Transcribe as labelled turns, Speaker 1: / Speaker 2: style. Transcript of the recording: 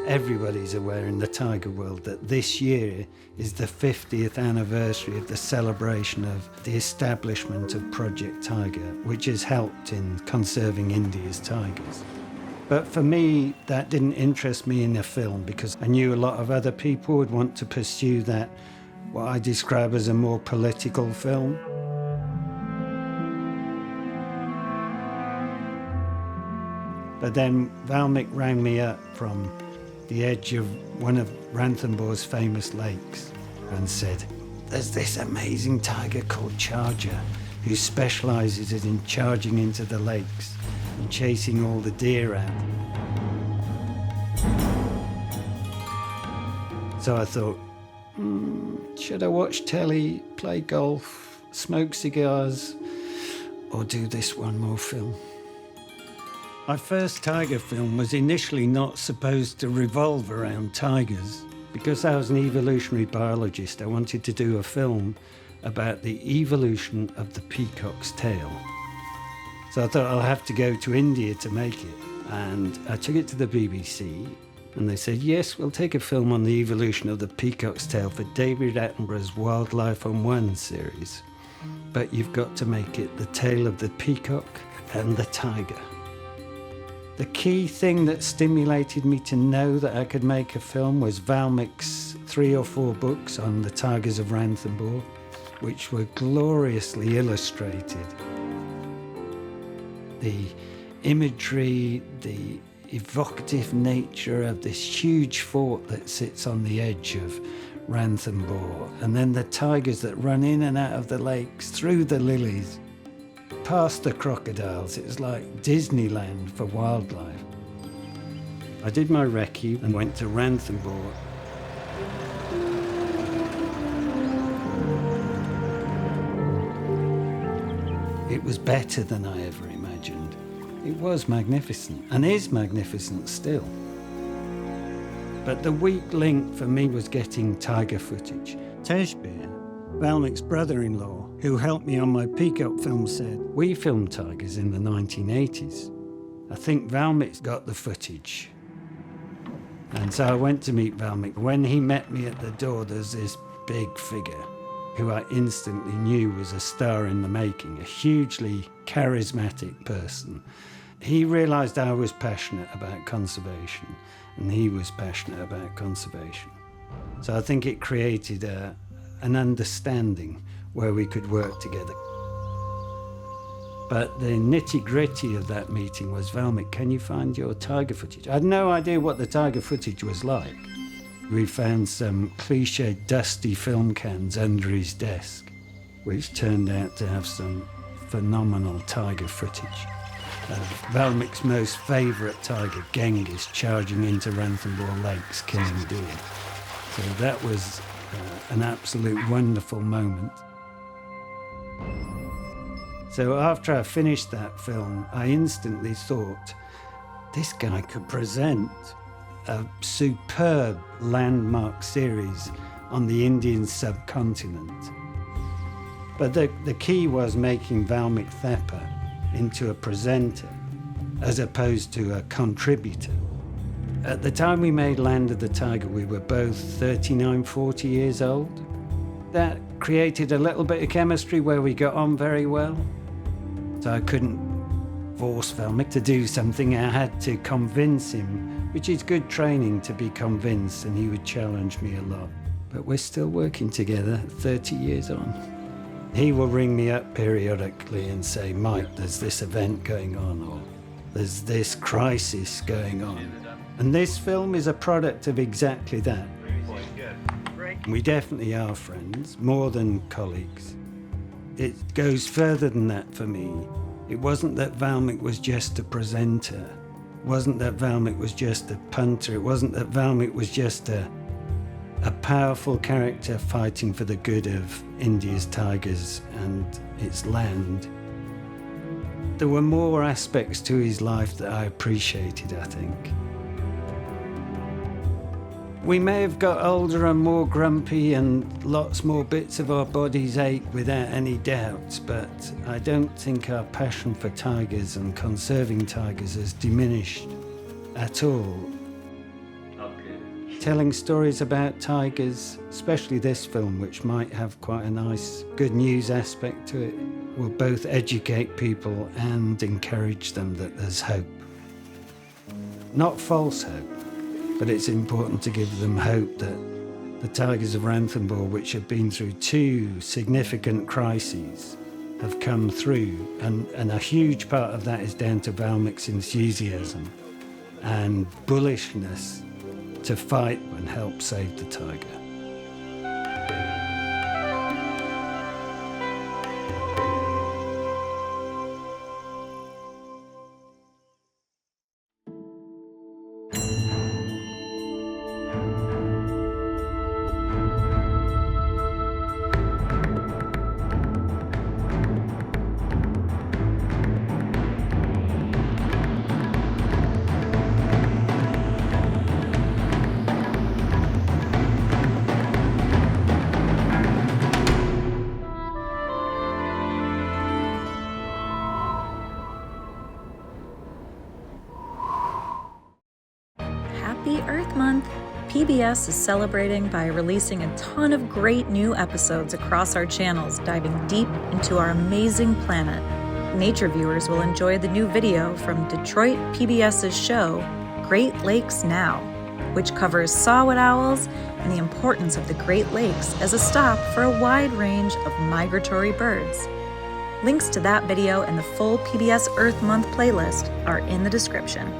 Speaker 1: Everybody's aware in the tiger world that this year is the 50th anniversary of the celebration of the establishment of Project Tiger, which has helped in conserving India's tigers. But for me, that didn't interest me in a film because I knew a lot of other people would want to pursue that, what I describe as a more political film. But then Valmik rang me up from the edge of one of Ranthambhore's famous lakes and said, "There's this amazing tiger called Charger who specialises in charging into the lakes and chasing all the deer out." So I thought, should I watch telly, play golf, smoke cigars, or do this one more film? My first tiger film was initially not supposed to revolve around tigers. Because I was an evolutionary biologist, I wanted to do a film about the evolution of the peacock's tail. So I thought I'll have to go to India to make it. And I took it to the BBC, and they said, yes, we'll take a film on the evolution of the peacock's tail for David Attenborough's Wildlife on One series. But you've got to make it the tale of the peacock and the tiger. The key thing that stimulated me to know that I could make a film was Valmik's 3 or 4 books on the tigers of Ranthambore, which were gloriously illustrated. The imagery, the evocative nature of this huge fort that sits on the edge of Ranthambore, and then the tigers that run in and out of the lakes, through the lilies, past the crocodiles. It was like Disneyland for wildlife. I did my recce and went to Ranthambore. It was better than I ever imagined. It was magnificent, and is magnificent still. But the weak link for me was getting tiger footage. Tejbir, Valmik's brother-in-law, who helped me on my peacock film, said, "We filmed tigers in the 1980s. I think Valmik's got the footage." And so I went to meet Valmik. When he met me at the door, there's this big figure who I instantly knew was a star in the making, a hugely charismatic person. He realised I was passionate about conservation, and he was passionate about conservation. So I think it created an understanding where we could work together. But the nitty-gritty of that meeting was, "Valmik, can you find your tiger footage?" I had no idea what the tiger footage was like. We found some cliched dusty film cans under his desk, which turned out to have some phenomenal tiger footage of Valmik's most favourite tiger, Genghis, charging into Ranthambore Lakes, killing deer. So that was an absolute wonderful moment. So after I finished that film, I instantly thought, this guy could present a superb landmark series on the Indian subcontinent. But the key was making Valmik Thepar into a presenter as opposed to a contributor. At the time we made Land of the Tiger, we were both 39, 40 years old. That created a little bit of chemistry where we got on very well. So I couldn't force Valmik to do something. I had to convince him, which is good training to be convinced, and he would challenge me a lot. But we're still working together 30 years on. He will ring me up periodically and say, "Mike, there's this event going on," or "There's this crisis going on." And this film is a product of exactly that. We definitely are friends, more than colleagues. It goes further than that for me. It wasn't that Valmik was just a presenter. It wasn't that Valmik was just a punter. It wasn't that Valmik was just a powerful character fighting for the good of India's tigers and its land. There were more aspects to his life that I appreciated, I think. We may have got older and more grumpy and lots more bits of our bodies ache without any doubt, but I don't think our passion for tigers and conserving tigers has diminished at all. Telling stories about tigers, especially this film, which might have quite a nice good news aspect to it, will both educate people and encourage them that there's hope. Not false hope, but it's important to give them hope that the tigers of Ranthambore, which have been through 2 significant crises, have come through, and a huge part of that is down to Valmic's enthusiasm and bullishness to fight and help save the tiger.
Speaker 2: Happy Earth Month! PBS is celebrating by releasing a ton of great new episodes across our channels, diving deep into our amazing planet. Nature viewers will enjoy the new video from Detroit PBS's show, Great Lakes Now, which covers saw-whet owls and the importance of the Great Lakes as a stop for a wide range of migratory birds. Links to that video and the full PBS Earth Month playlist are in the description.